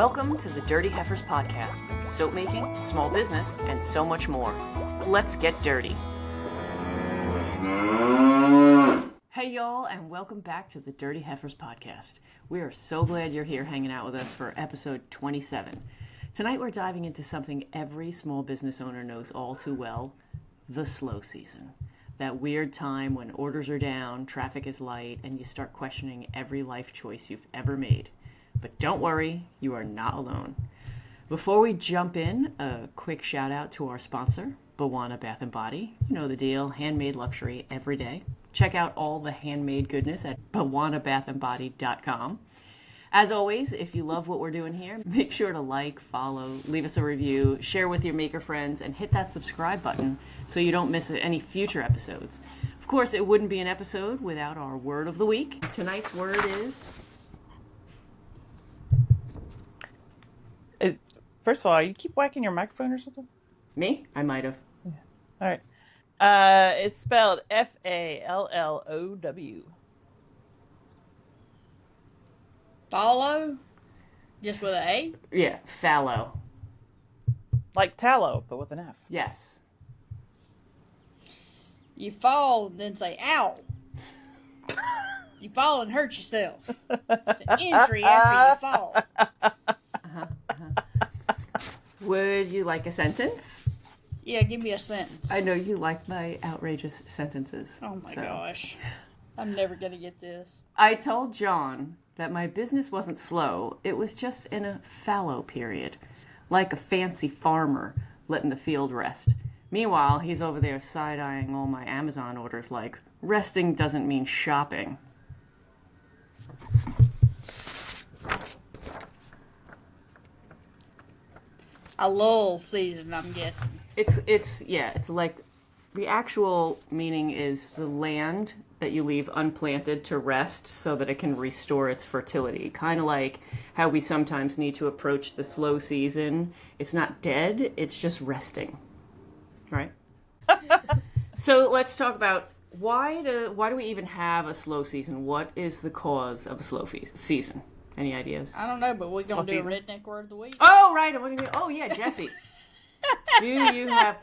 Welcome to the Dirty Heifers Podcast. Soap making, small business, and so much more. Let's get dirty. Hey y'all, and welcome back to the Dirty Heifers Podcast. We are so glad you're here hanging out with us for episode 27. Tonight we're diving into something every small business owner knows all too well, the slow season. That weird time when orders are down, traffic is light, and you start questioning every life choice you've ever made. But don't worry, you are not alone. Before we jump in, a quick shout out to our sponsor, Bawana Bath & Body. You know the deal, handmade luxury every day. Check out all the handmade goodness at bawanabathandbody.com. As always, if you love what we're doing here, make sure to like, follow, leave us a review, share with your maker friends, and hit that subscribe button so you don't miss any future episodes. Of course, it wouldn't be an episode without our word of the week. Tonight's word is... First of all, you keep whacking your microphone or something? Me? I might have. Yeah. All right. It's spelled Fallow. Follow? Just with an A? Yeah, fallow. Like tallow, but with an F. Yes. You fall, then say, ow. You fall and hurt yourself. It's an injury after you fall. Would you like a sentence? Yeah, give me a sentence. I know you like my outrageous sentences. Oh my gosh. I'm never going to get this. I told John that my business wasn't slow. It was just in a fallow period. Like a fancy farmer letting the field rest. Meanwhile, he's over there side-eyeing all my Amazon orders like, resting doesn't mean shopping. A lull season, I'm guessing. It's like the actual meaning is the land that you leave unplanted to rest so that it can restore its fertility. Kind of like how we sometimes need to approach the slow season. It's not dead, it's just resting. Right? So let's talk about why do we even have a slow season? What is the cause of a slow season? Any ideas? I don't know, but we're going to do a redneck word of the week. Oh, right. Oh, yeah, Jesse. Do you have...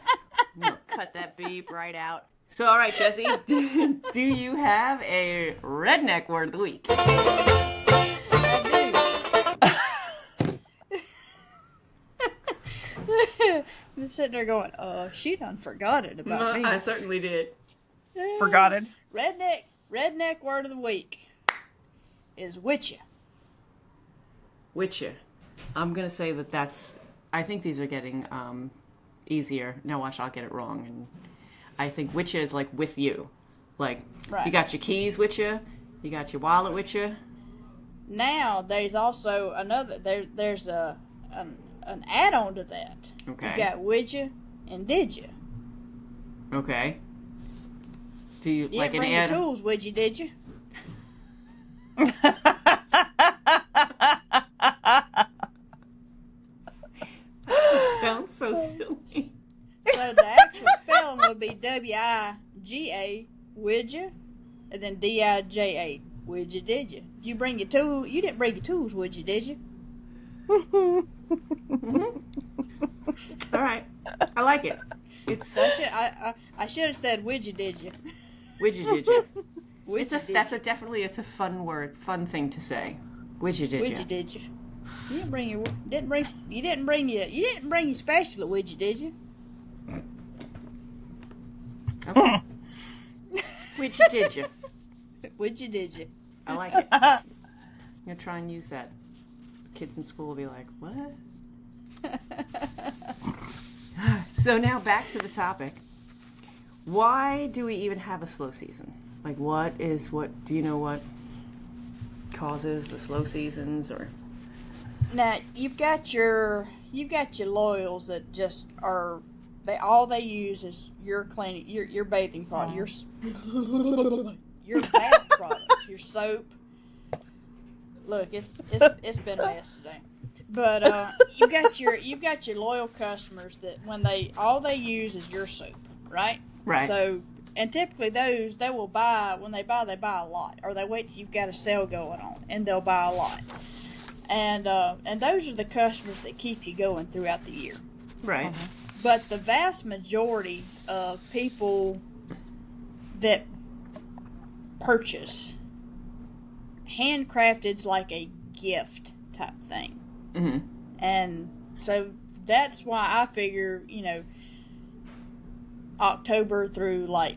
I'm going to cut that beep right out. So, all right, Jesse. Do you have a redneck word of the week? I do. I'm just sitting there going, she done forgot it about me. I certainly did. Forgotten. Redneck word of the week is witcha. Witcha. I'm going to say that's... I think these are getting easier. Now watch, I'll get it wrong. And I think witcha is like with you. Like, right. You got your keys with you. You got your wallet with you. Now, there's also another... There's an add-on to that. Okay. You got witcha and did you. Okay. Do you like an add-on? You didn't bring your tools with you, did you? Sounds so silly. So the actual spelling would be W-I-G-A, widja, and then D-I-J-A, widja, did you? Did you bring your tool? You didn't bring your tools, would you, did you? Mm-hmm. All right. I like it. I should have said widja, did you? Widja, did you? That's a fun word, fun thing to say. Widja, did you? Widja, did you? You didn't bring your spatula, would you? Did you? Okay. Which did you? Which did you? I like it. I'm gonna try and use that. Kids in school will be like, "What?" So now back to the topic. Why do we even have a slow season? Like, do you know what causes the slow seasons or? Now you've got your loyals that just are all they use is your cleaning, your bathing product, your bath product, your soap. Look, it's been a mess today, but you've got your loyal customers that all they use is your soap, right? Right. So, and typically those they will buy when they buy a lot, or they wait till you've got a sale going on and they'll buy a lot. and those are the customers that keep you going throughout the year. Right. But the vast majority of people that purchase handcrafted's like a gift type thing. Mm-hmm. And so that's why I figure, October through like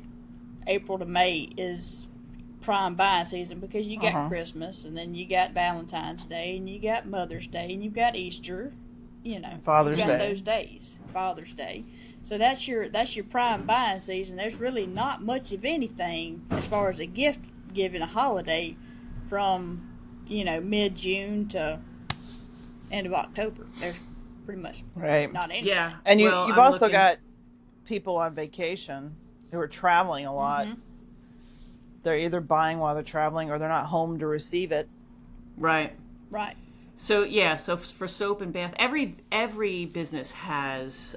April to May is prime buying season, because you got Christmas, and then you got Valentine's Day, and you got Mother's Day, and you got Easter, Father's you got Day. those days, Father's Day. So that's your prime buying season. There's really not much of anything as far as a gift giving, a holiday, from mid-June to end of October. There's pretty much not anything. Yeah. And you've I'm also looking- got people on vacation who are traveling a lot. They're either buying while they're traveling, or they're not home to receive it. Right. Right. So so for soap and bath, every business has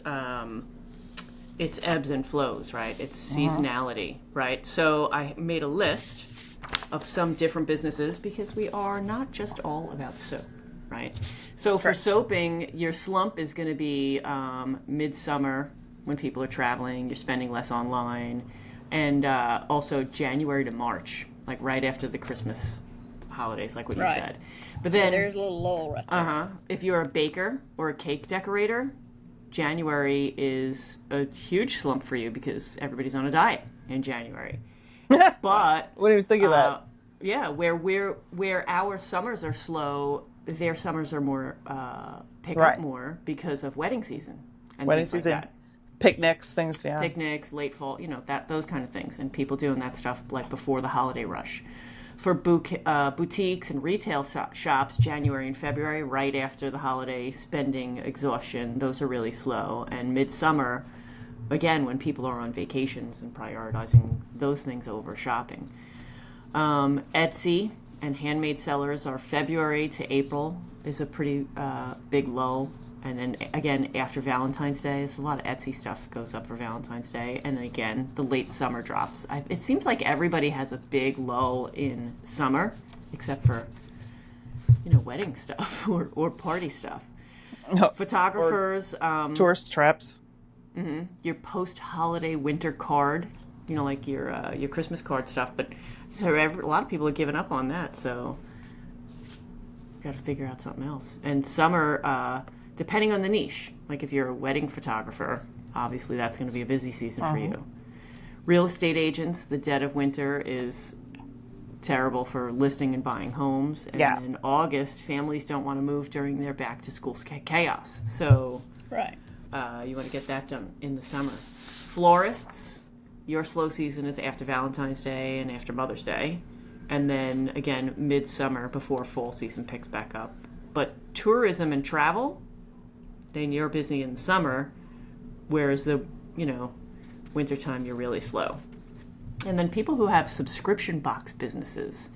its ebbs and flows, right? It's seasonality, right? So I made a list of some different businesses, because we are not just all about soap, right? So for soaping, your slump is going to be midsummer, when people are traveling, you're spending less online, and also January to March, like right after the Christmas holidays, like what you said. But then there's a little lull right there. If you're a baker or a cake decorator, January is a huge slump for you, because everybody's on a diet in January. But What do you think of that? Yeah, where our summers are slow, their summers are more pick up more because of wedding season and Wedding things season, like that. picnics, things. Picnics, late fall, those kind of things, and people doing that stuff like before the holiday rush. For boutiques and retail shops, January and February, right after the holiday spending exhaustion, those are really slow. And midsummer, again, when people are on vacations and prioritizing those things over shopping. Etsy and handmade sellers are February to April is a pretty big lull. And then again, after Valentine's Day, it's a lot of Etsy stuff goes up for Valentine's Day. And then again, the late summer drops. It seems like everybody has a big lull in summer, except for, wedding stuff or party stuff. Photographers. Tourist traps. Your post-holiday winter card, like your Christmas card stuff. But so a lot of people are giving up on that, so got to figure out something else. And summer... depending on the niche, like if you're a wedding photographer, obviously that's going to be a busy season for you. Real estate agents, the dead of winter is terrible for listing and buying homes. And in August, families don't want to move during their back to school chaos. So you want to get that done in the summer. Florists, your slow season is after Valentine's Day and after Mother's Day. And then again, midsummer before fall season picks back up. But tourism and travel, then you're busy in the summer, whereas the, wintertime you're really slow. And then people who have subscription box businesses,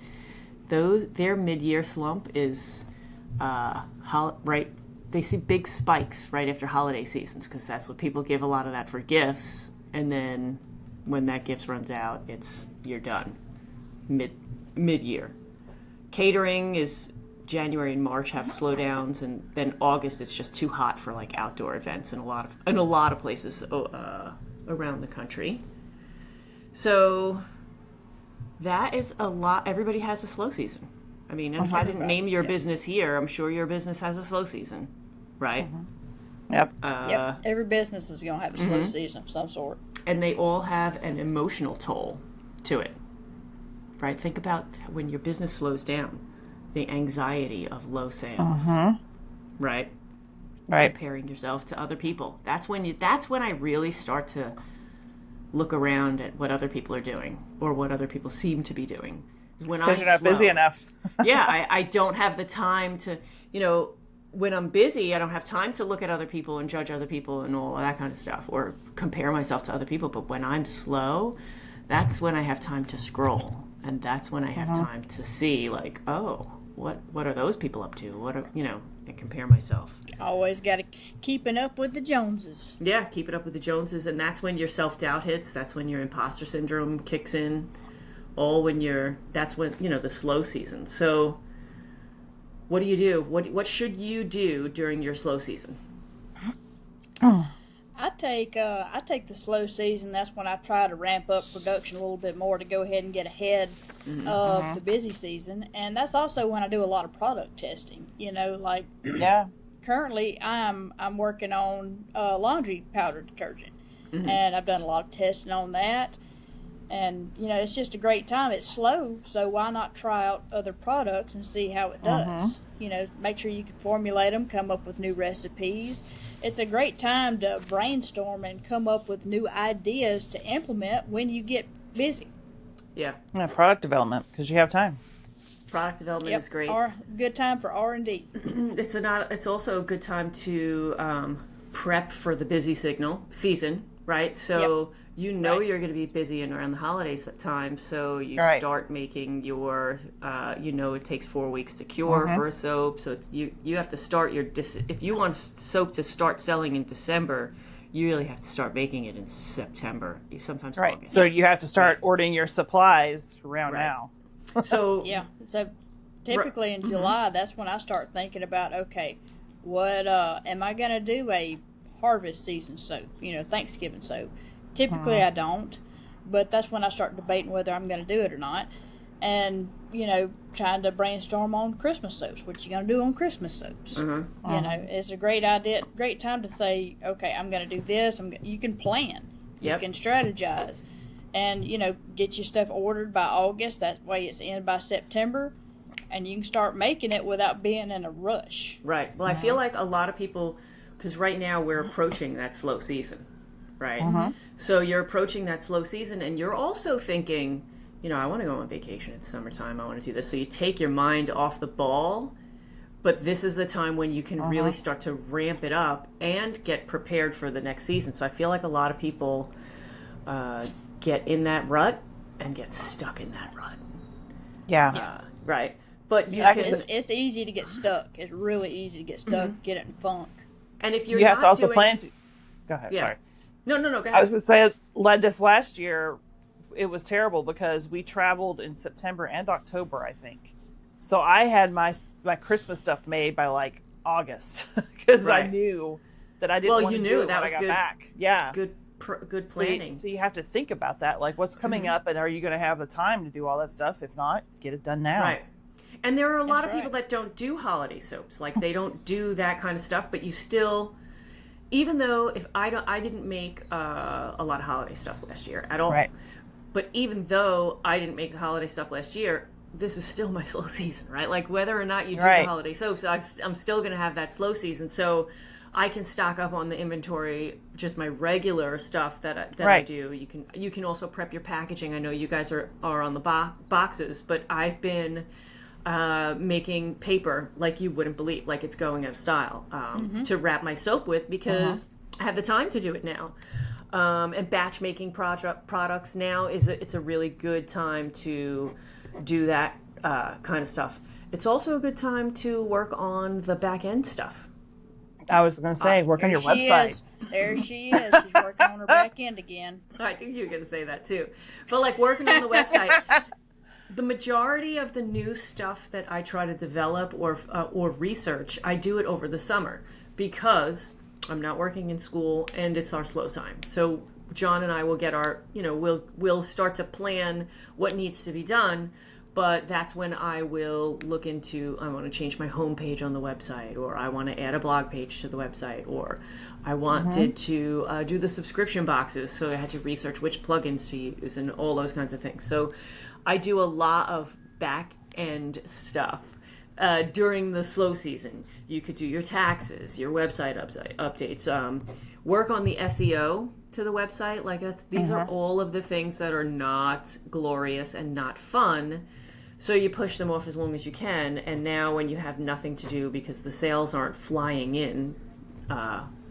their mid-year slump is they see big spikes right after holiday seasons, because that's what people give a lot of that for gifts. And then when that gifts runs out, you're done mid-year. Catering is January and March have slowdowns, and then August it's just too hot for like outdoor events in a lot of places around the country. So that is a lot. Everybody has a slow season. I mean, and if I didn't name your business here, I'm sure your business has a slow season, right? Yep. Yep. Every business is going to have a slow season of some sort. And they all have an emotional toll to it, right? Think about when your business slows down. The anxiety of low sales, right? Comparing yourself to other people. That's when I really start to look around at what other people are doing, or what other people seem to be doing. Because you're not busy enough. I don't have the time to, when I'm busy, I don't have time to look at other people and judge other people and all of that kind of stuff, or compare myself to other people. But when I'm slow, that's when I have time to scroll. And that's when I have time to see, like, oh, what are those people up to? And compare myself. Always got to keeping up with the Joneses. Yeah, keep it up with the Joneses. And that's when your self-doubt hits. That's when your imposter syndrome kicks in. That's when, the slow season. So What do you do? What should you do during your slow season? I take the slow season. That's when I try to ramp up production a little bit more to go ahead and get ahead of the busy season, and that's also when I do a lot of product testing. Like currently I'm working on laundry powder detergent, and I've done a lot of testing on that. And it's just a great time. It's slow, so why not try out other products and see how it does? Make sure you can formulate them, come up with new recipes. It's a great time to brainstorm and come up with new ideas to implement when you get busy. Yeah, product development, because you have time. Product development is great. Or good time for R&D. It's also a good time to prep for the busy season, right? So you're going to be busy and around the holidays time, so you start making your, it takes 4 weeks to cure for a soap, so you have to start if you want soap to start selling in December, you really have to start making it in September, sometimes August. So you have to start ordering your supplies around now. So so typically in July, that's when I start thinking about, okay, what am I going to do a harvest season soap, Thanksgiving soap. Typically I don't, but that's when I start debating whether I'm going to do it or not. And, trying to brainstorm on Christmas soaps. What you going to do on Christmas soaps? It's a great idea, great time to say, okay, I'm going to do this. You can plan. You can strategize. And, get your stuff ordered by August. That way it's in by September. And you can start making it without being in a rush. Right. Well, I feel like a lot of people, because right now we're approaching that slow season. Right. So you're approaching that slow season and you're also thinking, I want to go on vacation. It's summertime. I want to do this. So you take your mind off the ball, but this is the time when you can really start to ramp it up and get prepared for the next season. So I feel like a lot of people get in that rut and get stuck in that rut. Yeah. Right. But it's easy to get stuck. It's really easy to get stuck, get it in funk. And if you're you have to also plan to... Go ahead, sorry. No, go ahead. I was going to say, this last year, it was terrible because we traveled in September and October, I think. So I had my Christmas stuff made by like August because I knew that I didn't want to do it when I got back. Yeah. Good planning. So you have to think about that, like what's coming up, and are you going to have the time to do all that stuff? If not, get it done now. Right. And there are a lot of people that don't do holiday soaps. Like they don't do that kind of stuff, but you still... Even though I didn't make a lot of holiday stuff last year at all. Right. But even though I didn't make the holiday stuff last year, this is still my slow season, right? Like whether or not you do the holiday soaps, I'm still going to have that slow season. So I can stock up on the inventory, just my regular stuff that I do. You can also prep your packaging. I know you guys are on the boxes, but I've been making paper like you wouldn't believe, like it's going out of style, to wrap my soap with because I have the time to do it now. And batch making products now it's a really good time to do that kind of stuff. It's also a good time to work on the back end stuff. I was going to say, work on your website. There she is. She's working on her back end again. I knew you were going to say that too. But like working on the website, the majority of the new stuff that I try to develop or research, I do it over the summer because I'm not working in school and it's our slow time. So John and I will get our, we'll start to plan what needs to be done, but that's when I will look into, I want to change my homepage on the website, or I want to add a blog page to the website, or I wanted to do the subscription boxes, so I had to research which plugins to use and all those kinds of things. So I do a lot of back end stuff during the slow season. You could do your taxes, your website updates, work on the SEO to the website. Like these are all of the things that are not glorious and not fun. So you push them off as long as you can. And now when you have nothing to do because the sales aren't flying in,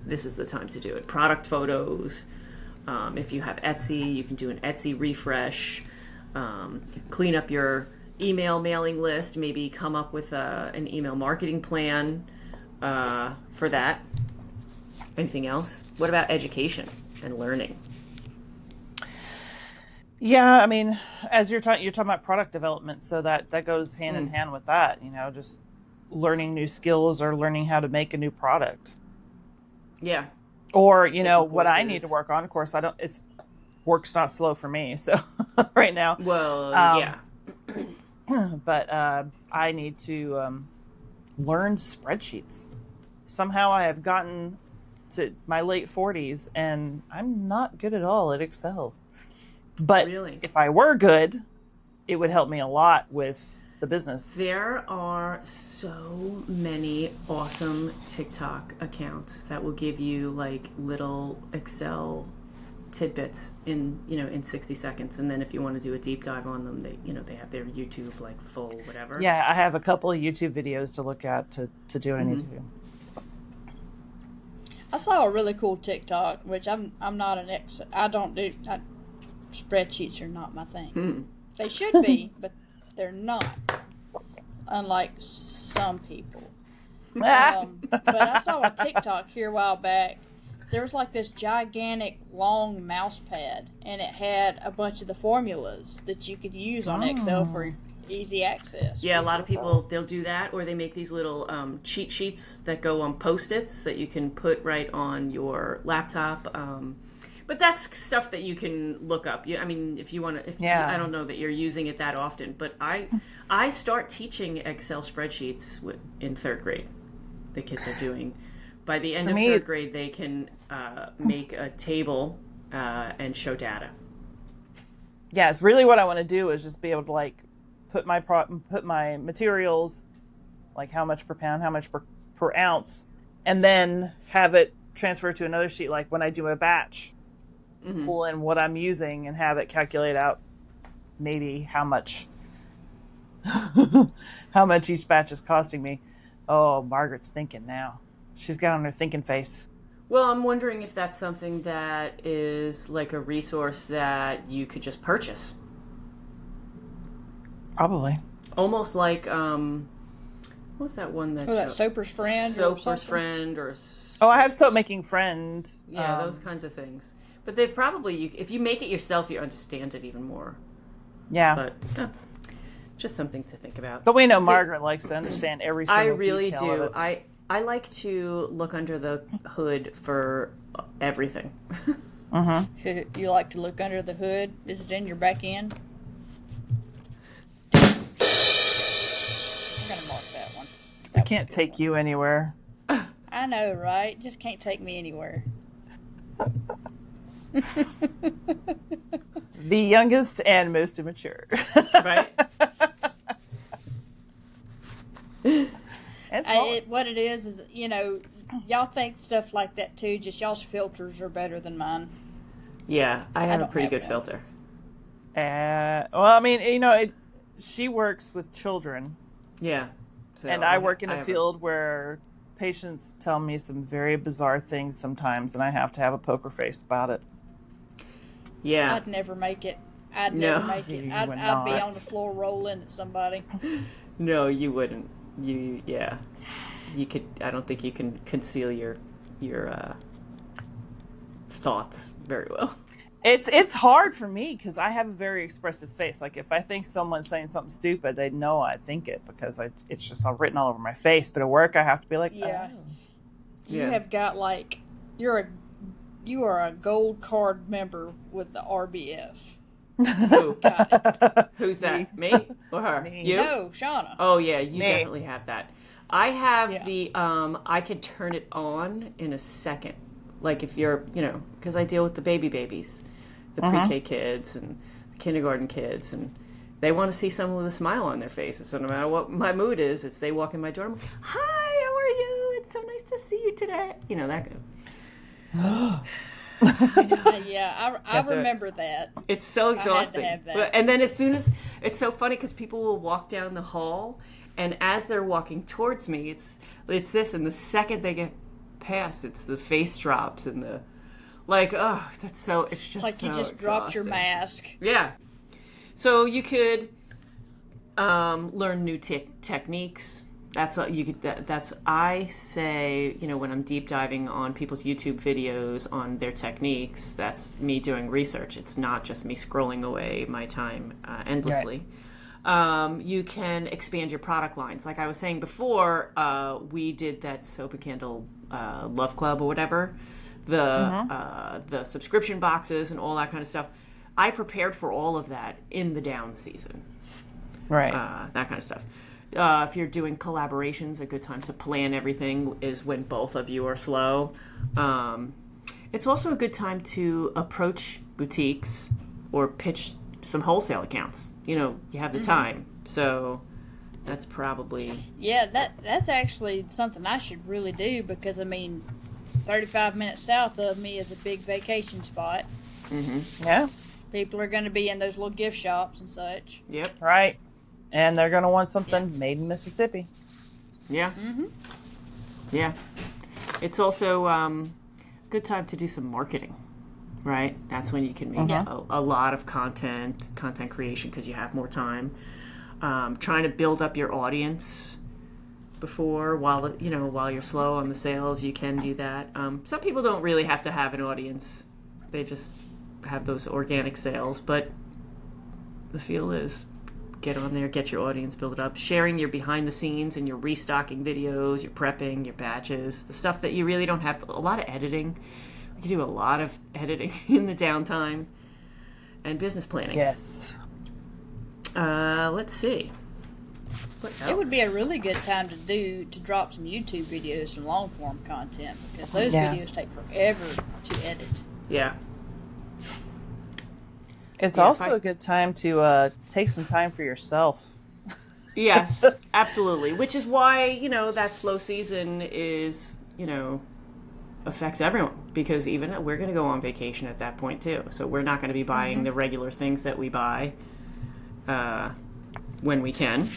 this is the time to do it. Product photos. If you have Etsy, you can do an Etsy refresh. Clean up your email mailing list. Maybe come up with an email marketing plan for that. Anything else? What about education and learning? Yeah, I mean, as you're talking about product development, so that goes hand in hand with that. Just learning new skills or learning how to make a new product. Yeah. Or, Taking what I courses. need to work on. Of course, work's not slow for me. So right now, Well, yeah. but I need to learn spreadsheets. Somehow I have gotten to my late 40s and I'm not good at all at Excel. But Really? if I were good, it would help me a lot with the business. There are so many awesome TikTok accounts that will give you like little Excel tidbits in 60 seconds, and then if you want to do a deep dive on them, they have their YouTube like full whatever. Yeah, I have a couple of YouTube videos to look at to do what I need to do. I saw a really cool TikTok, which I'm not an I don't do spreadsheets are not my thing. They should be, but they're not. Unlike some people. But I saw a TikTok here a while back. There was like this gigantic long mouse pad, and it had a bunch of the formulas that you could use on Excel for easy access. Yeah, a lot of people, they'll do that, or they make these little cheat sheets that go on Post-its that you can put right on your laptop. But that's stuff that you can look up. I mean, if you want to, I don't know that you're using it that often, but I start teaching Excel spreadsheets in third grade. The kids are doing. By the end of third grade, they can make a table and show data. Yeah, it's really what I want to do is just be able to like put my materials, like how much per pound, how much per ounce, and then have it transfer to another sheet. Like when I do a batch, pull in what I'm using and have it calculate out maybe how much each batch is costing me. Oh, Margaret's thinking now. She's got on her thinking face. Well, I'm wondering if that's something that is like a resource that you could just purchase. Probably. Almost like, what's that one that... that Soaper's Friend Soaper's Friend or... Oh, I have Soap Making Friend. Yeah, those kinds of things. But they probably, if you make it yourself, you understand it even more. Yeah. But just something to think about. But we know Margaret likes to understand every single I really detail do. of it. I like to look under the hood for everything. You like to look under the hood? Is it in your back end? I'm going to mark that one. I can't take you anywhere. I know, right? Just can't take me anywhere. The youngest and most immature. Right? What it is, y'all think stuff like that too, just y'all's filters are better than mine. Yeah, I have a don't pretty have good one. filter. Well, I mean, she works with children. Yeah. So And I work in a field where patients tell me some very bizarre things sometimes, and I have to have a poker face about it. Yeah. I'd never make it. I'd No. never make it. You I'd would be not. on the floor rolling at somebody. No, you wouldn't. Yeah. You could. I don't think you can conceal your thoughts very well. It's hard for me because I have a very expressive face. Like if I think someone's saying something stupid, they know I think it because it's just all written all over my face. But at work, I have to be like, Yeah. oh. You Yeah. have got like you are a gold card member with the RBF. Who? Got it. Who's that? Me or her? Me. You? No, Shauna. Oh yeah, you Me. definitely have that. I have Yeah. the I can turn it on in a second. Like if you're, because I deal with the babies, the pre-K kids and the kindergarten kids, and they want to see someone with a smile on their faces. So no matter what my mood is, it's they walk in my door. I'm like, hi, how are you? It's so nice to see you today. That kind Yeah, I remember that. It's so exhausting. have that. And then as soon as it's so funny because people will walk down the hall, and as they're walking towards me, it's this, and the second they get past, it's the face drops and the it's just Like you so just dropped your exhausting. mask. Yeah. So you could learn new techniques. I say, when I'm deep diving on people's YouTube videos on their techniques, that's me doing research. It's not just me scrolling away my time endlessly. You can expand your product lines. Like I was saying before, we did that soap and candle love club or whatever, the subscription boxes and all that kind of stuff. I prepared for all of that in the down season. Right. That kind of stuff. If you're doing collaborations, a good time to plan everything is when both of you are slow. It's also a good time to approach boutiques or pitch some wholesale accounts. You have the time. So that's probably... Yeah, that's actually something I should really do because, 35 minutes south of me is a big vacation spot. Mm-hmm. Yeah. People are going to be in those little gift shops and such. Yep. Right. And they're going to want something made in Mississippi. Yeah. Mm-hmm. Yeah. It's also a good time to do some marketing, right? That's when you can make a lot of content creation because you have more time. Trying to build up your audience while you're slow on the sales, you can do that. Some people don't really have to have an audience. They just have those organic sales, but the feel is get on there, get your audience, build it up, sharing your behind the scenes and your restocking videos, your prepping, your batches, the stuff that you really don't have a lot of editing. You can do a lot of editing in the downtime and business planning. Yes. Let's see. What else? It would be a really good time to drop some YouTube videos, some long form content, because those videos take forever to edit. Yeah. It's also a good time to take some time for yourself. Yes, absolutely. Which is why, that slow season is, affects everyone. Because even we're going to go on vacation at that point, too. So we're not going to be buying the regular things that we buy when we can.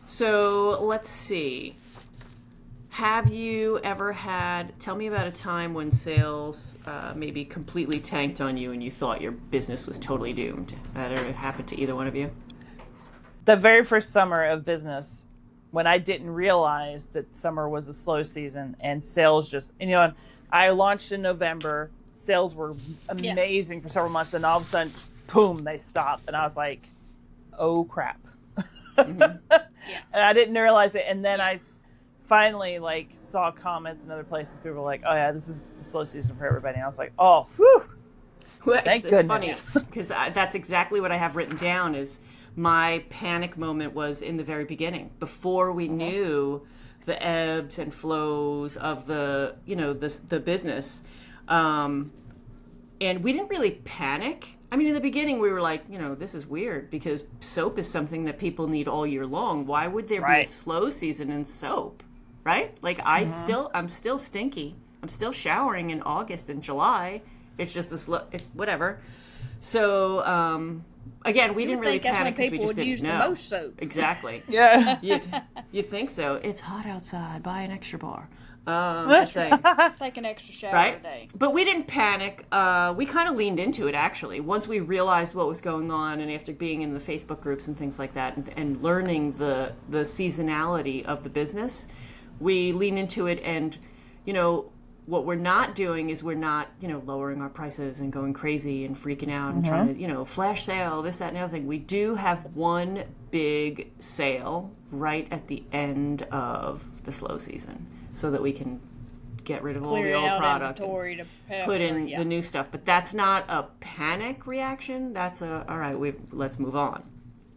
So let's see. Have you ever tell me about a time when sales maybe completely tanked on you and you thought your business was totally doomed? That ever happened to either one of you? The very first summer of business, when I didn't realize that summer was a slow season and sales I launched in November, sales were amazing for several months, and all of a sudden, boom, they stopped. And I was like, oh crap. And I didn't realize it. And then I finally saw comments in other places. People were like, oh yeah, this is the slow season for everybody. And I was like, oh, whew. Thank goodness. It's funny because that's exactly what I have written down is my panic moment was in the very beginning before we knew the ebbs and flows of the business. And we didn't really panic. In the beginning we were like, this is weird because soap is something that people need all year long. Why would there be a slow season in soap? Right? I'm still stinky. I'm still showering in August and July. It's just whatever. So, again, we didn't really panic because we just didn't know. The most soap. Exactly. Yeah. You'd think so. It's hot outside. Buy an extra bar. Just saying. Take an extra shower a day. But we didn't panic. We kind of leaned into it, actually. Once we realized what was going on and after being in the Facebook groups and things like that and learning the seasonality of the business, we lean into it. And, what we're not doing is we're not, lowering our prices and going crazy and freaking out and trying to, flash sale, this, that, and the other thing. We do have one big sale right at the end of the slow season so that we can get rid of all the old product and put in the new stuff. But that's not a panic reaction. That's all right, let's move on.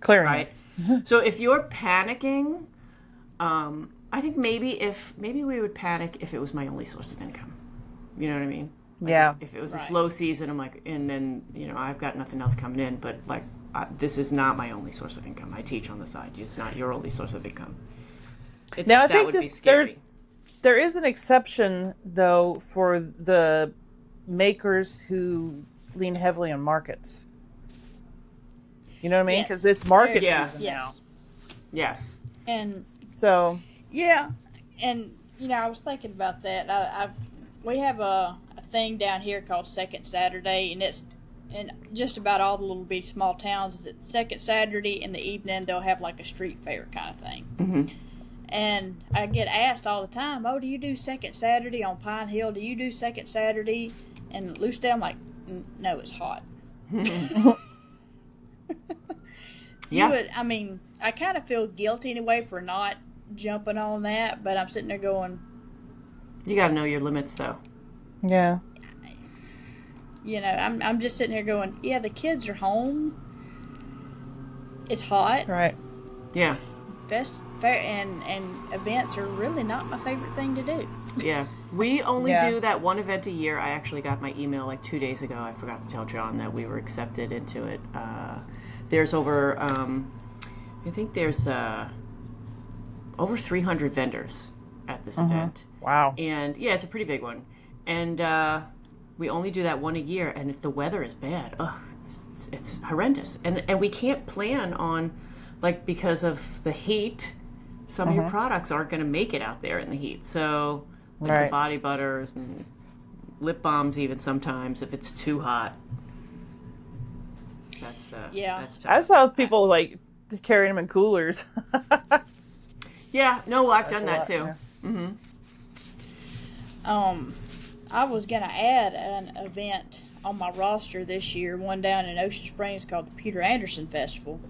Clearance. Right? So if you're panicking, I think maybe we would panic if it was my only source of income. You know what I mean? If it was a slow season, I'm like, and then, I've got nothing else coming in, but this is not my only source of income. I teach on the side. It's not your only source of income. Now, I think there is an exception, though, for the makers who lean heavily on markets. You know what I mean? Because it's market season now. Yes. And so... Yeah, and, I was thinking about that. We have a thing down here called Second Saturday, and it's in just about all the little bitty small towns. It's Second Saturday in the evening, they'll have a street fair kind of thing. Mm-hmm. And I get asked all the time, oh, do you do Second Saturday on Pine Hill? Do you do Second Saturday in Lucedale? I'm like, no, it's hot. I mean, I kind of feel guilty in a way for not jumping on that, but I'm sitting there going, You got to know your limits, though. Yeah. I'm just sitting here going, yeah, the kids are home. It's hot. Right. Yeah. And events are really not my favorite thing to do. Yeah. We only do that one event a year. I actually got my email like 2 days ago. I forgot to tell John that we were accepted into it. There's over, I think there's over 300 vendors at this event. Wow. And yeah, it's a pretty big one. And we only do that one a year. And if the weather is bad, it's horrendous. And we can't plan on, like, because of the heat, some of your products aren't going to make it out there in the heat. So, like the body butters and lip balms, even sometimes, if it's too hot. That's tough. I saw people like carrying them in coolers. Yeah, no, I've done that too. Yeah. I was gonna add an event on my roster this year, one down in Ocean Springs called the Peter Anderson Festival.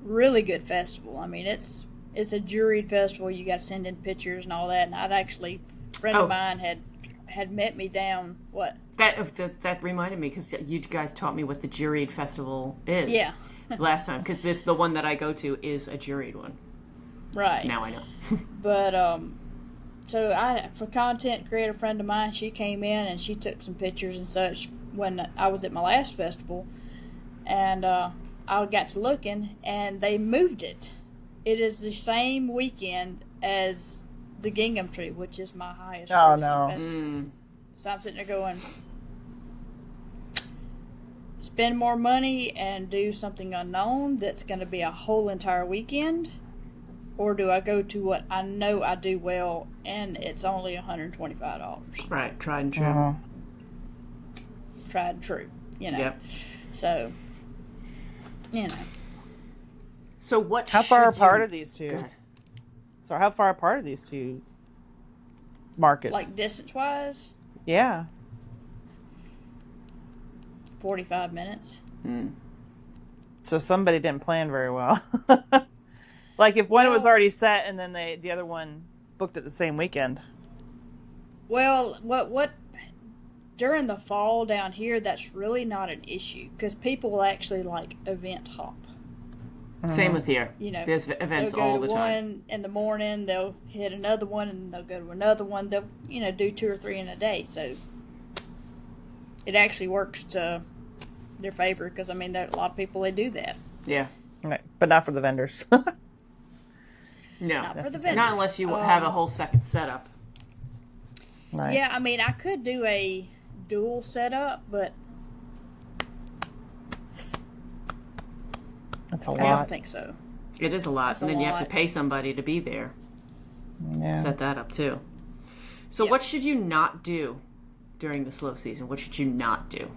Really good festival. I mean, it's a juried festival. You got to send in pictures and all that. And a friend of mine had met me down. What? That reminded me, because you guys taught me what the juried festival is. Yeah. Last time, because the one that I go to is a juried one. Right. Now I know. But so for content creator friend of mine, she came in and she took some pictures and such when I was at my last festival, and I got to looking, and they moved it. It is the same weekend as the Gingham Tree, which is my highest grossing festival. So I'm sitting there going, spend more money and do something unknown that's going to be a whole entire weekend, or do I go to what I know I do well and it's only $125? Right, tried and true. Tried and true, Yep. So, So what? How far should apart you... are these two? Go ahead. So how far apart are these two markets? Like distance-wise, yeah. 45 minutes. So somebody didn't plan very well. Like if one was already set and then the other one booked it the same weekend. Well, what during the fall down here, that's really not an issue because people will actually like event hop. Same with here. There's events they'll go all to the time. one in the morning, they'll hit another one, and they'll go to another one. They'll do 2 or 3 in a day. So it actually works to their favor because there are a lot of people that do that. Yeah. Right. But not for the vendors. No, Not for the vendors. not unless you have a whole second setup. Right. Yeah, I could do a dual setup, but That's a I lot. don't think so. It is a lot, That's and a then you have to lot. pay somebody to be there. Yeah. Set that up too. So Yeah. what should you not do during the slow season? What should you not do?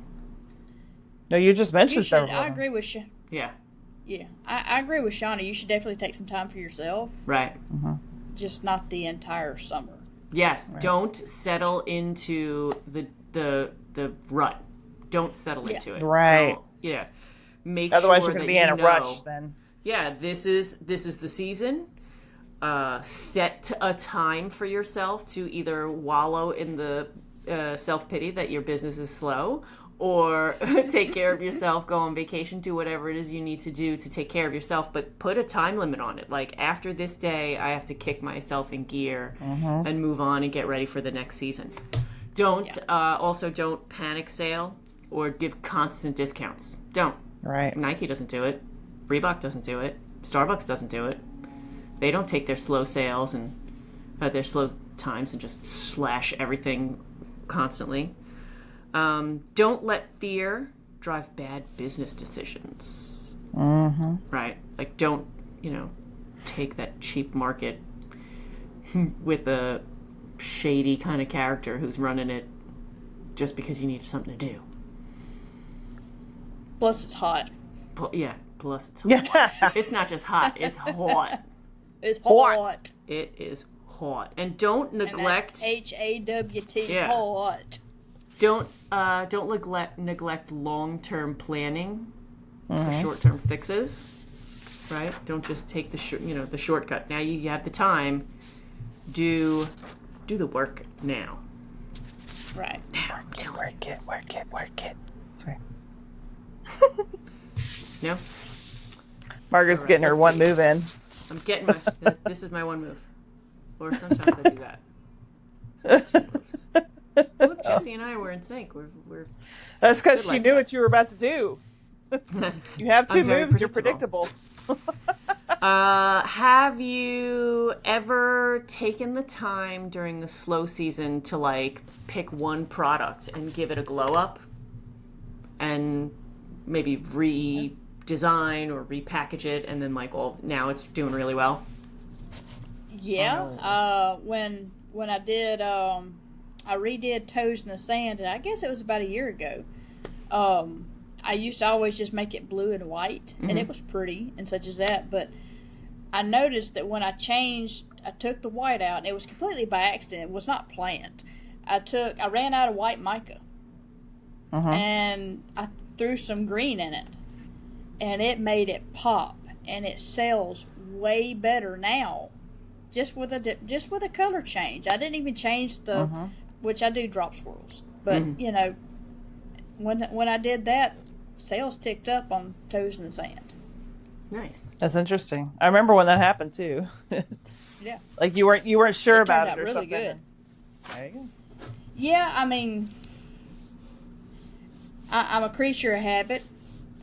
No, you just mentioned several. I agree with Yeah. Yeah, I agree with Shauna. You should definitely take some time for yourself, Right. just not the entire summer. Yes. Don't settle into the rut. Don't settle into it. Right. Don't- yeah. Make Otherwise, sure you're going that to be in you a know, rush then. Yeah, this is the season. Set a time for yourself to either wallow in the self-pity that your business is slow, or take care of yourself, go on vacation, do whatever it is you need to do to take care of yourself, but put a time limit on it. Like, after this day, I have to kick myself in gear and move on and get ready for the next season. Also don't panic sale or give constant discounts. Don't. Right. Nike doesn't do it. Reebok doesn't do it. Starbucks doesn't do it. They don't take their slow sales and their slow times and just slash everything constantly. Don't let fear drive bad business decisions. Right? Like, don't, take that cheap market with a shady kind of character who's running it just because you need something to do. Plus, it's hot. Plus it's hot. Yeah. It's not just hot, it's hot. It's hot. It is hot. And don't neglect... And that's HAWT, Yeah. hot. Don't neglect long-term planning for short-term fixes. right? Don't just take the shortcut. Now you have the time. Do the work now. Right. Now, Work it. Sorry. No? Margaret's All right, getting her let's one see. move in. I'm getting my. This is my one move. Or sometimes I do that. Sometimes two moves. Look, Jesse and I were in sync. We're That's because Good she like knew that. what you were about to do. You have two I'm very moves. You're predictable. Have you ever taken the time during the slow season to like pick one product and give it a glow up and maybe redesign or repackage it and then like, well, now it's doing really well? Yeah. When I did, I redid Toes in the Sand, and I guess it was about a year ago. I used to always just make it blue and white, and it was pretty and such as that. But I noticed that when I took the white out, and it was completely by accident. It was not planned. I ran out of white mica, and I threw some green in it, and it made it pop, and it sells way better now. Just with a color change. I didn't even change the, which I do drop swirls, but when I did that, sales ticked up on Toes in the Sand. Nice. That's interesting. I remember when that happened too. Yeah. Like you weren't sure It about turned it out or really something. good. There you go. Yeah, I mean, I'm a creature of habit.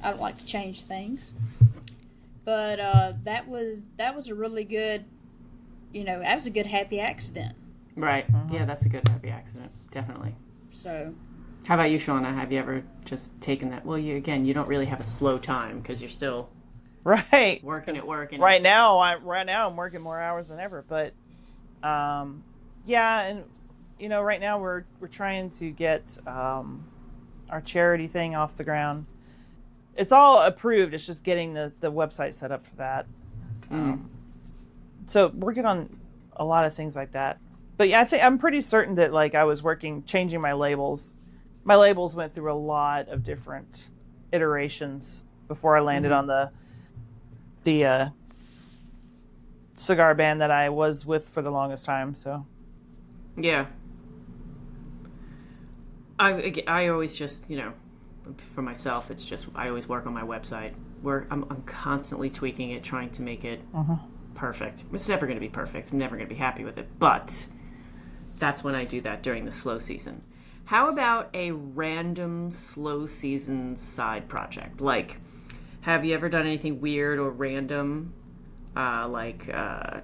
I don't like to change things, but that was a really good, that was a good happy accident. Right. Yeah, that's a good happy accident. Definitely. So. How about you, Shauna? Have you ever just taken that? Well, you don't really have a slow time because you're still Right. working at work. Right now I'm working more hours than ever, but yeah, and right now we're trying to get our charity thing off the ground. It's all approved. It's just getting the website set up for that. So working on a lot of things like that. But yeah, I'm pretty certain that like I was changing my labels. My labels went through a lot of different iterations before I landed on the cigar band that I was with for the longest time. So Yeah. I always just, for myself, it's just I always work on my website where I'm constantly tweaking it, trying to make it perfect. It's never going to be perfect. I'm never going to be happy with it, but that's when I do that during the slow season. How about a random slow season side project? Like, have you ever done anything weird or random, like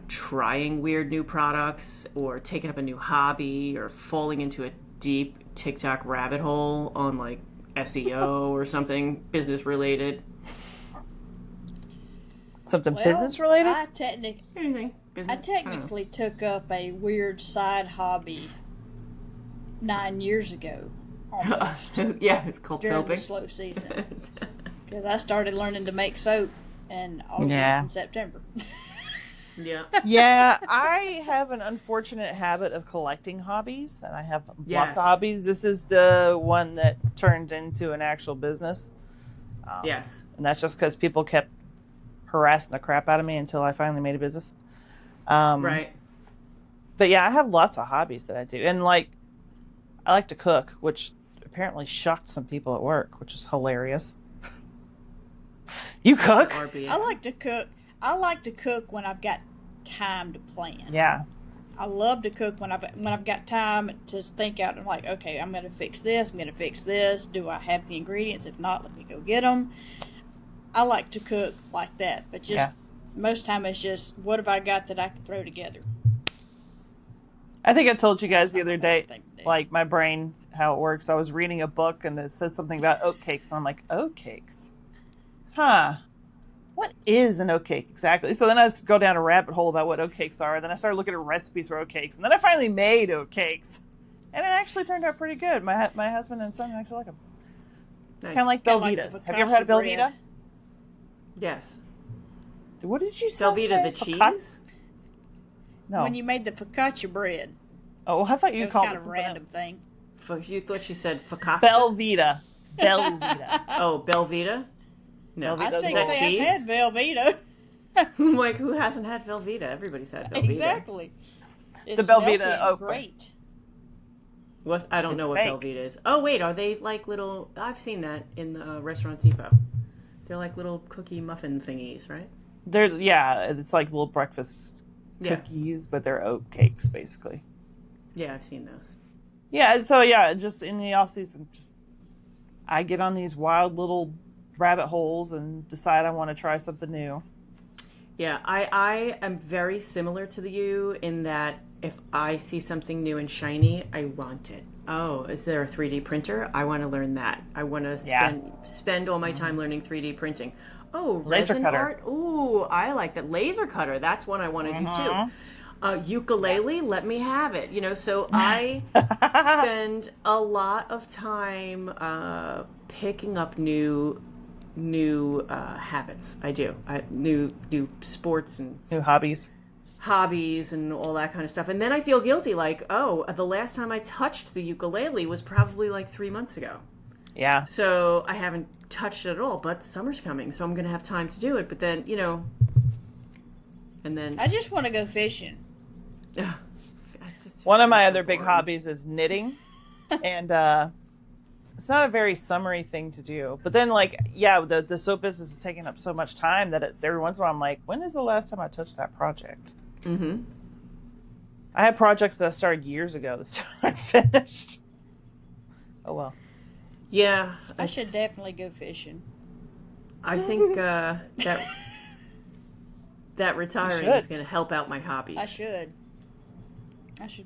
trying weird new products or taking up a new hobby or falling into a deep TikTok rabbit hole on like SEO or something business related? something business related? Anything. Business? I technically took up a weird side hobby 9 years ago, almost. Yeah, it's called during soaping. the slow season. Because I started learning to make soap in August and September. Yeah. Yeah, I have an unfortunate habit of collecting hobbies, and I have lots of hobbies. This is the one that turned into an actual business. Yes. And that's just because people kept harassing the crap out of me until I finally made a business. Right. But yeah, I have lots of hobbies that I do. And like, I like to cook, which apparently shocked some people at work, which is hilarious. You cook? I like to cook. I like to cook when I've got time to plan. Yeah. I love to cook when I've got time to think out. I'm like, okay, I'm going to fix this. I'm going to fix this. Do I have the ingredients? If not, let me go get them. I like to cook like that, but just most time it's just what have I got that I can throw together. I think I told you guys the other day, like my brain, how it works. I was reading a book and it said something about oat cakes, and I'm like, oat cakes? Huh. What is an oat cake exactly? So then I go down a rabbit hole about what oat cakes are. Then I started looking at recipes for oat cakes, and then I finally made oat cakes, and it actually turned out pretty good. My husband and son actually like them. It's kind of like Belvitas. Like have you ever had a Belvita? bread. Yes. What did you say? Velveeta, the cheese? No. When you made the focaccia bread. Oh, I thought you It was called kind it of a something random else. thing. You thought she said fakakta? Belvita. Belvita. Oh, Belvita? No. Belvita. I Is think that I've cheese? had Velveeta. Like, who hasn't had Velveeta? Everybody's had Velveeta. Exactly. The Velveeta oak. Great. What? I don't know what fake. Velveeta is. Oh, wait, are they like little... I've seen that in the Restaurant Depot. They're like little cookie muffin thingies, right? It's like little breakfast cookies, but they're oat cakes, basically. Yeah, I've seen those. Yeah, so just in the off season, I get on these wild little rabbit holes and decide I want to try something new. Yeah, I am very similar to you in that if I see something new and shiny, I want it. Oh, is there a 3D printer? I want to learn that. I want to spend all my time learning 3D printing. Oh, Laser resin cutter. art? Ooh, I like that. Laser cutter, that's one I want to do too. Ukulele, let me have it. So I spend a lot of time picking up new habits. I do. New sports and New hobbies and all that kind of stuff. And then I feel guilty, like, oh, the last time I touched the ukulele was probably like 3 months ago. Yeah. So I haven't touched it at all, but summer's coming, so I'm going to have time to do it. But then, and then... I just want to go fishing. One of my other big hobbies is knitting. And it's not a very summery thing to do. But then, the soap business is taking up so much time that it's every once in a while I'm like, when is the last time I touched that project? Mm-hmm. I had projects that started years ago that still aren't finished. Oh, well. Yeah. I should definitely go fishing. I think that retiring is going to help out my hobbies. I should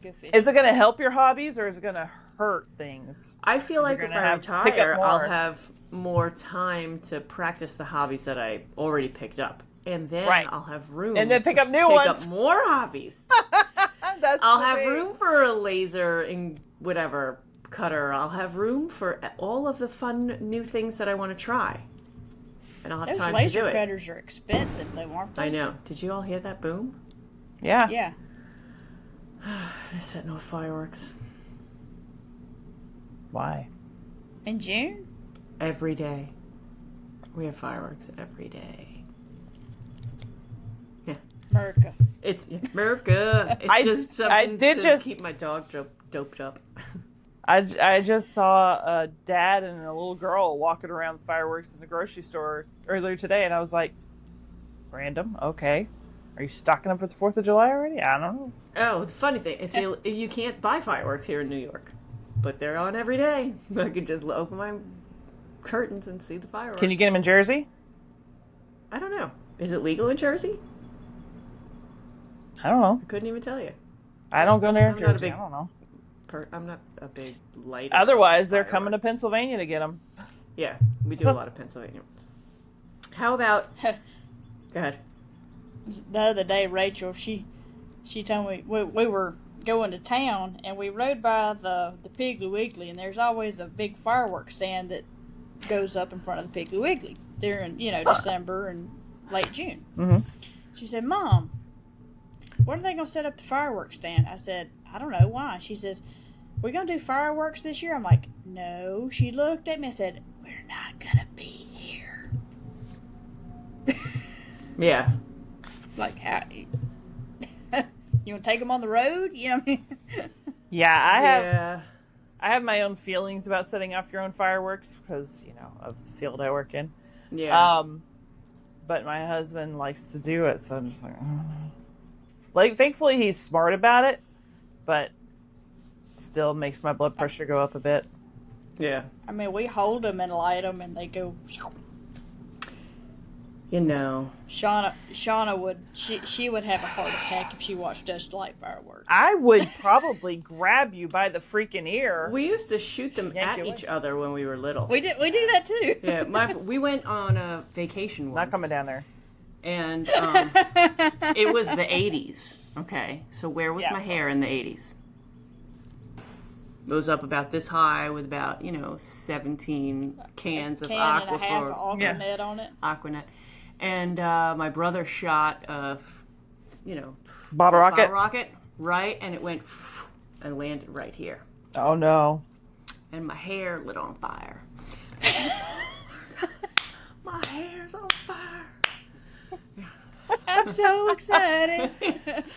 go fishing. Is it going to help your hobbies or is it going to hurt things? I feel like if I pick up retire, more. I'll have more time to practice the hobbies that I already picked up. And then I'll have room and then pick up new pick ones. up more hobbies. I'll have room for a laser and whatever cutter. I'll have room for all of the fun new things that I want to try. And I'll have Those time to do laser it. cutters are expensive, though, aren't they? I know. Did you all hear that boom? Yeah. Yeah. They're setting off fireworks. Why? In June? Every day. We have fireworks every day. Yeah. America. It's America. It's just something to keep my dog doped up. I just saw a dad and a little girl walking around the fireworks in the grocery store earlier today, and I was like, random, okay. Are you stocking up for the 4th of July already? I don't know. Oh, the funny thing, you can't buy fireworks here in New York, but they're on every day. I could just open my curtains and see the fireworks. Can you get them in Jersey? I don't know. Is it legal in Jersey? I don't know. I couldn't even tell you. I don't go near I'm Jersey. not a big- I don't know. I'm not a big light. Otherwise, they're coming to Pennsylvania to get them. Yeah, we do a lot of Pennsylvania ones. How about... Go ahead. The other day, Rachel, she told me we were going to town, and we rode by the Piggly Wiggly, and there's always a big fireworks stand that goes up in front of the Piggly Wiggly during, December and late June. Mm-hmm. She said, Mom, when are they going to set up the fireworks stand? I said, I don't know. Why? She says, we're going to do fireworks this year? I'm like, no. She looked at me and said, we're not going to be here. Yeah. Like, how? You want to take them on the road? You know what I mean? Yeah, I have my own feelings about setting off your own fireworks because, of the field I work in. Yeah. But my husband likes to do it, so I'm just like, I don't know. Like, thankfully he's smart about it, but it still makes my blood pressure go up a bit. Yeah. I mean, we hold them and light them, and they go. Shauna would. She would have a heart attack if she watched us light fireworks. I would probably grab you by the freaking ear. We used to shoot them Yank at you each other when we were little. We do that too. Yeah, we went on a vacation once. Not coming down there. And it was the 80s. Okay, so where was my hair in the 80s? It was up about this high with about 17 cans of Can and a half Aquaphor. of Aquanet on it. Aquanet. And my brother shot a, Bottle rocket? right, and it went and landed right here. Oh no. And my hair lit on fire. My hair's on fire. I'm so excited.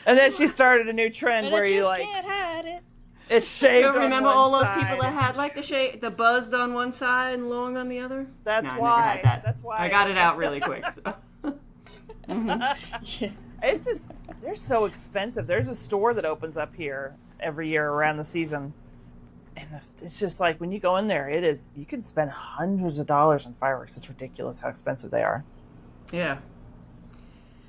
And then she started a new trend But where I you just like can't hide it. it's shaved. You remember on all one those people that side. had like the buzzed on one side and long on the other? That's No, I why. never had that. That's why. I got it out really quick. So. It's just they're so expensive. There's a store that opens up here every year around the season, and it's just like when you go in there, you can spend hundreds of dollars on fireworks. It's ridiculous how expensive they are. Yeah.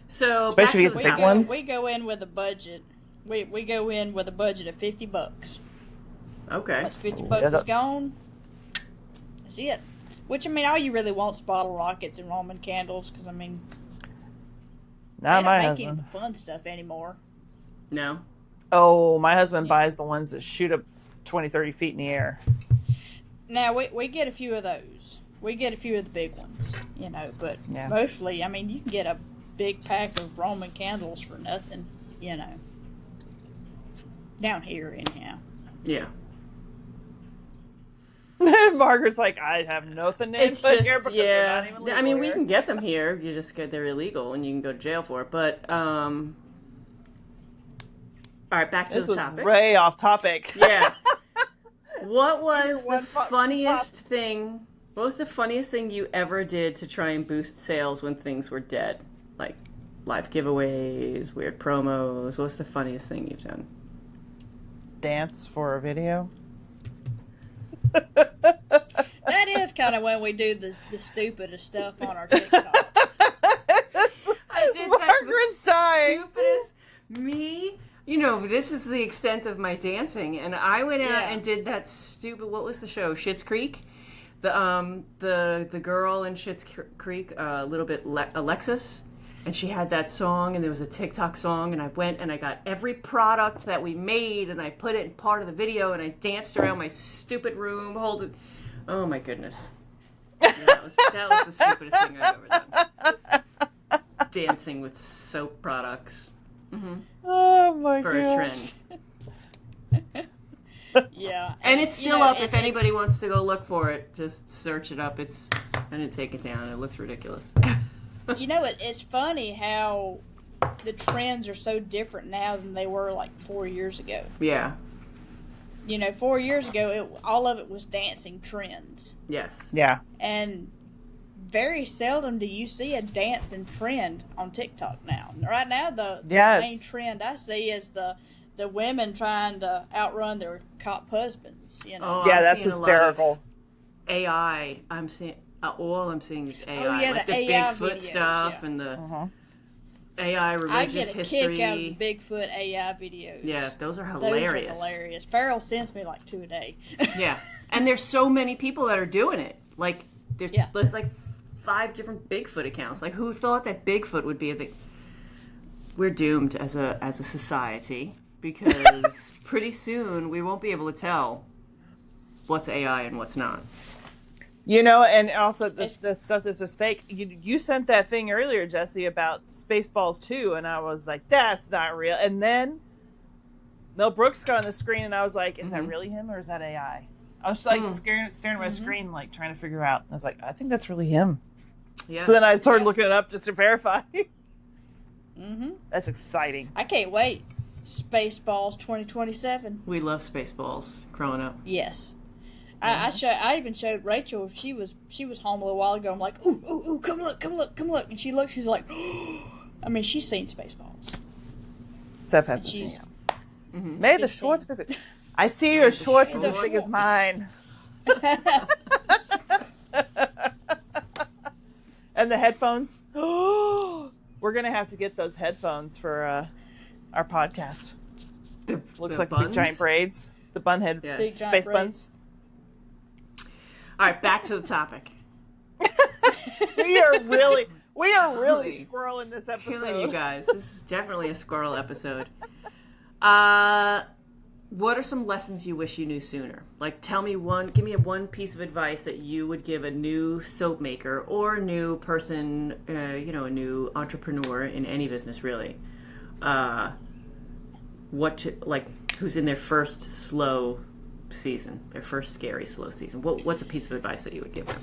So Especially back with to the big ones. We go in with a budget. We go in with a budget of $50. Okay. Once $50 is gone, that's it. Which, I mean, all you really want is bottle rockets and Roman candles, because, I mean, Not they my don't make any husband. of the fun stuff anymore. No. Oh, my husband buys the ones that shoot up 20, 30 feet in the air. Now, we get a few of those. We get a few of the big ones, but Yeah. mostly, I mean, you can get a big pack of Roman candles for nothing, Down here, anyhow. Yeah. Margaret's like, I have nothing to It's put just here because they're not yeah. even legal I mean, we here. can get them here. You just get they're illegal and you can go to jail for it. But all right, back to This the was topic. way off topic. Yeah. What was One the pop- funniest thing? What was the funniest thing you ever did to try and boost sales when things were dead? Like live giveaways, weird promos. What's the funniest thing you've done? Dance for a video. That is kind of when we do the stupidest stuff on our TikToks. I did Margaret's dying. stupidest me. This is the extent of my dancing, and I went out Yeah. and did that stupid. What was the show? Schitt's Creek. The girl in Schitt's Creek, a little bit Alexis, and she had that song, and there was a TikTok song, and I went and I got every product that we made, and I put it in part of the video, and I danced around my stupid room, holding. Oh my goodness. Yeah, that was the stupidest thing I've ever done. Dancing with soap products. Oh my For gosh. a trend. Yeah. And it's still up if anybody wants to go look for it. Just search it up. I didn't take it down. It looks ridiculous. It's funny how the trends are so different now than they were like 4 years ago. Yeah. 4 years ago, all of it was dancing trends. Yes. Yeah. And very seldom do you see a dancing trend on TikTok now. Right now, the main trend I see is the women trying to outrun their cop husbands. Oh, Yeah, I'm that's seeing a lot hysterical. of AI. I'm seeing all I'm seeing is AI. Oh, yeah, like the the AI Bigfoot videos, stuff yeah. and the Uh-huh. AI I religious get a history. kick out of the Bigfoot AI videos. Yeah, those are Those hilarious. are hilarious. Farrell sends me like 2 a day. Yeah, and there's so many people that are doing it. Like there's like 5 different Bigfoot accounts. Like who thought that Bigfoot would be a thing? We're doomed as a society because pretty soon we won't be able to tell what's AI and what's not. And also the stuff that's just fake. You sent that thing earlier, Jesse, about Spaceballs 2, and I was like, that's not real. And then Mel Brooks got on the screen, and I was like, is that really him or is that AI? I was like staring at my screen, like trying to figure out. I was like, I think that's really him. Yeah. So then I started looking it up just to verify. Mm-hmm. That's exciting. I can't wait. Spaceballs 2027. We love Spaceballs growing up. Yes. I even showed Rachel. She was home a little while ago. I'm like, ooh, come look. And she looks. She's like, I mean, she's seen Spaceballs. Seth hasn't seen it. Maybe the 15. shorts. I see your shorts is as big as mine. And the headphones. We're gonna have to get those headphones for our podcast. Looks like the big buns? giant braids. The bun head Yes. Big giant space braids. buns. All right, back to the topic. We are really Holy. squirreling this episode. Killing you guys. This is definitely a squirrel episode. What are some lessons you wish you knew sooner? Like, give me one piece of advice that you would give a new soap maker or a new person, a new entrepreneur in any business, really. Who's in their first slow season, their first scary slow season. What's a piece of advice that you would give them?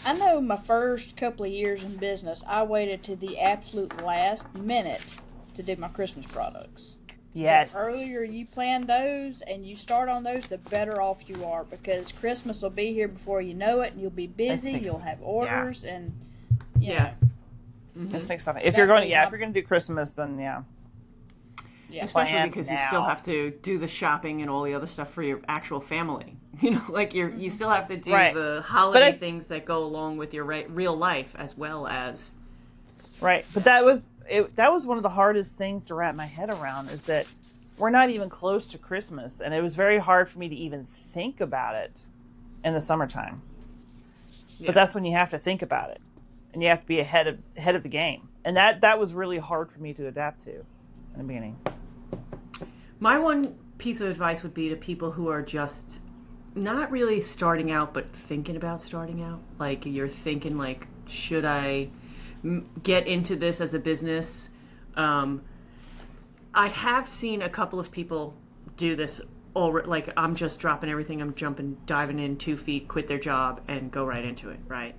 I know my first couple of years in business, I waited to the absolute last minute to do my Christmas products. Yes. The earlier you plan those and you start on those, the better off you are, because Christmas will be here before you know it, and you'll be busy. You'll have orders, and you know. That's exciting. If you're going to do Christmas, then Yeah. Especially because you still have to do the shopping and all the other stuff for your actual family. You know, like you still have to do the holiday things that go along with your real life as well as. Right, but that was one of the hardest things to wrap my head around, is that we're not even close to Christmas, and it was very hard for me to even think about it in the summertime. Yeah. But that's when you have to think about it, and you have to be ahead of the game, and that was really hard for me to adapt to in the beginning. My one piece of advice would be to people who are just not really starting out, but thinking about starting out. Like, you're thinking, like, should I get into this as a business? I have seen a couple of people do this already. Like, I'm just dropping everything, I'm diving in 2 feet, quit their job, and go right into it, right?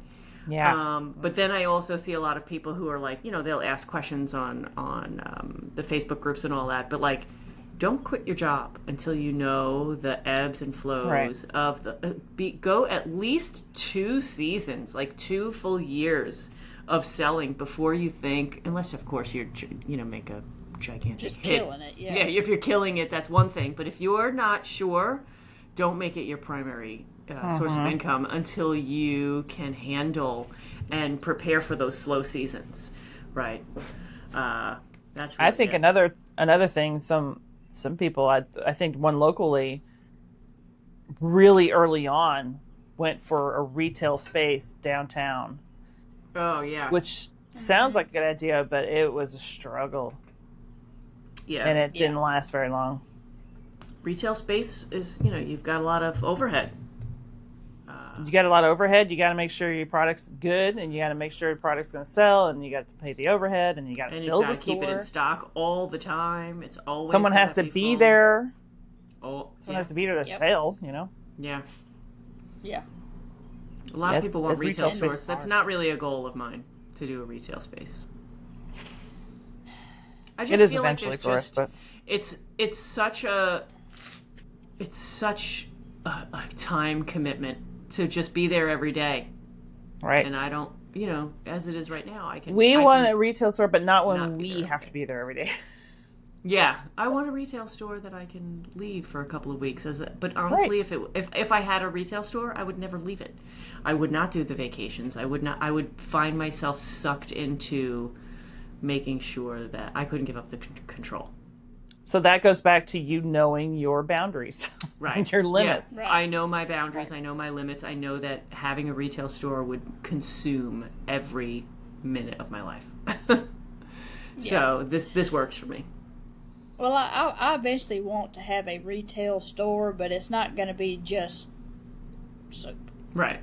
Yeah. But then I also see a lot of people who are like, you know, they'll ask questions on the Facebook groups and all that, but like, don't quit your job until you know the ebbs and flows of the. Go at least 2 seasons, like 2 full years of selling before you think, unless of course you're, you know, make a gigantic just hit. Killing it. Yeah. If you're killing it, that's one thing. But if you're not sure, don't make it your primary source of income until you can handle and prepare for those slow seasons, right? That's. Really I think another thing. Some people, I think one locally, really early on, went for a retail space downtown. Oh, yeah. Which sounds like a good idea, but it was a struggle. Yeah. And it didn't last very long. Retail space is, you know, you've got a lot of overhead. You got a lot of overhead. You got to make sure your product's good, and you got to make sure your product's going to sell, and you got to pay the overhead, and you got to fill the store. Keep it in stock all the time. It's always someone has to be there. Someone has to be there to sell. You know. Yeah. Yeah. A lot of people want retail stores. That's not really a goal of mine, to do a retail space. I just feel like there's just it's such a time commitment to just be there every day. Right. And I don't, you know, as it is right now, I can. We want a retail store, but not when we have to be there every day. Yeah, I want a retail store that I can leave for a couple of weeks. But honestly, if I had a retail store, I would never leave it. I would not do the vacations. I would find myself sucked into making sure that I couldn't give up the control. So that goes back to you knowing your boundaries, right? Your limits. Yeah. Right. I know my boundaries. I know my limits. I know that having a retail store would consume every minute of my life. So this works for me. Well, I eventually want to have a retail store, but it's not going to be just soap. Right.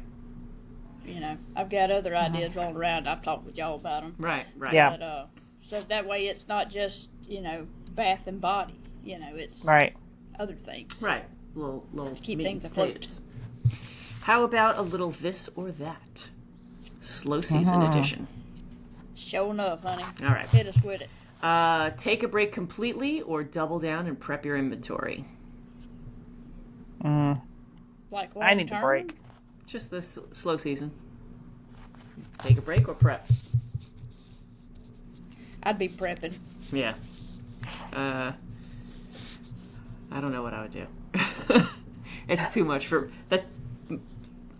You know, I've got other ideas rolling around. I've talked with y'all about them. Right. Yeah. But, so that way it's not just, you know, bath and body. You know, it's other things. Right. Little keep things afloat. How about a little this or that? Slow season edition. Sure enough, honey. All right. Hit us with it. Take a break completely or double down and prep your inventory? Like long I need term? a break. Just this slow season. Take a break or prep? I'd be prepping. Yeah. I don't know what I would do. It's too much for that.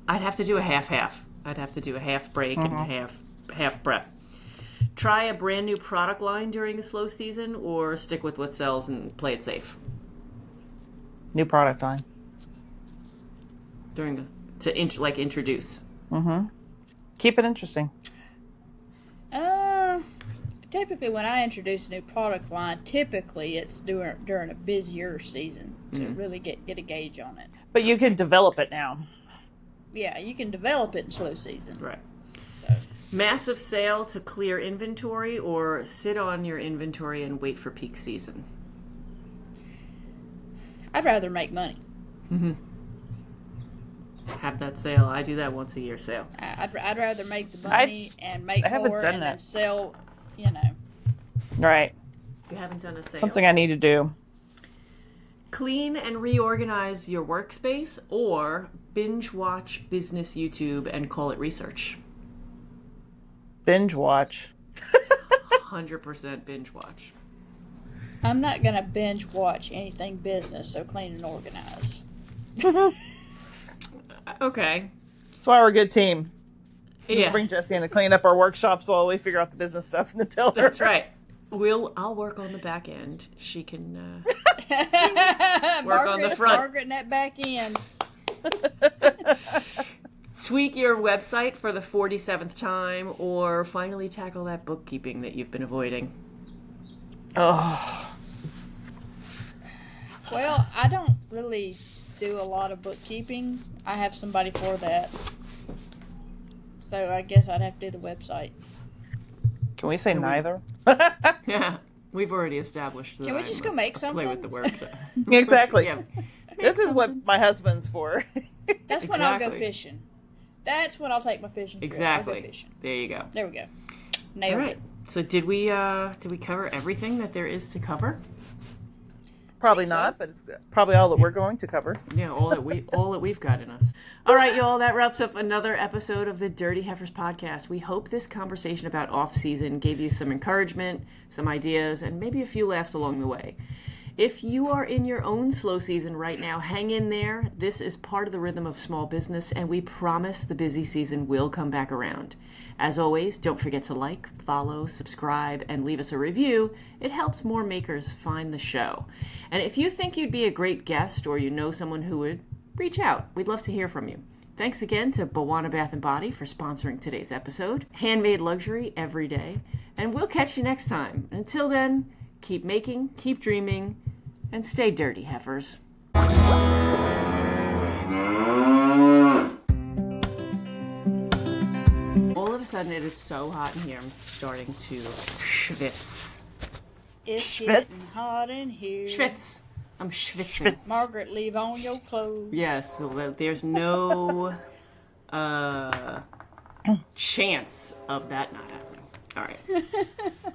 I'd have to do a half-half. I'd have to do a half break and a half prep. Try a brand new product line during a slow season, or stick with what sells and play it safe. New product line. Introduce. Keep it interesting. Typically, when I introduce a new product line, typically it's during a busier season to really get a gauge on it. But you can develop it now. Yeah, you can develop it in slow season. Right. So. Massive sale to clear inventory, or sit on your inventory and wait for peak season? I'd rather make money. have that sale. I do that once a year sale. I'd rather make the money and make haven't more done and that. then sell, you know. Right. You haven't done a sale. Something I need to do. Clean and reorganize your workspace, or binge watch business YouTube and call it research. Binge watch. 100% binge watch. I'm not going to binge watch anything business, so clean and organize. Okay. That's why we're a good team. Yeah. Just bring Jessie in to clean up our workshops while we figure out the business stuff and then tell her. That's right. I'll work on the back end. She can work on the front. Margaret in that back end. Tweak your website for the 47th time, or finally tackle that bookkeeping that you've been avoiding. Oh. Well, I don't really do a lot of bookkeeping. I have somebody for that. So I guess I'd have to do the website. Can we say neither? Yeah, we've already established that. Can we just go make something? Play with the works. Exactly. Yeah. This is what my husband's for. That's when I'll go Exactly. fishing. That's when I'll take my fishing trip. I'll Exactly. go fishing. There you go. There we go. All Nailed right. it. So did we cover everything that there is to cover? Probably so. not, but it's probably all that we're going to cover. Yeah, all that we've got in us. All right, y'all, that wraps up another episode of the Dirty Heifers podcast. We hope this conversation about off-season gave you some encouragement, some ideas, and maybe a few laughs along the way. If you are in your own slow season right now, hang in there. This is part of the rhythm of small business, and we promise the busy season will come back around. As always, don't forget to like, follow, subscribe, and leave us a review. It helps more makers find the show. And if you think you'd be a great guest, or you know someone who would, reach out. We'd love to hear from you. Thanks again to Bawana Bath & Body for sponsoring today's episode. Handmade luxury every day. And we'll catch you next time. Until then, keep making, keep dreaming, and stay dirty, heifers. All of a sudden, it is so hot in here, I'm starting to schwitz. It's Schwitz. getting hot in here. Schwitz. I'm schwitzing. Schwitz. Margaret, leave on your clothes. Yes, so there's no chance of that not happening. All right.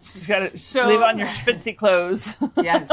She's got to So- leave on your schwitzy clothes. Yes.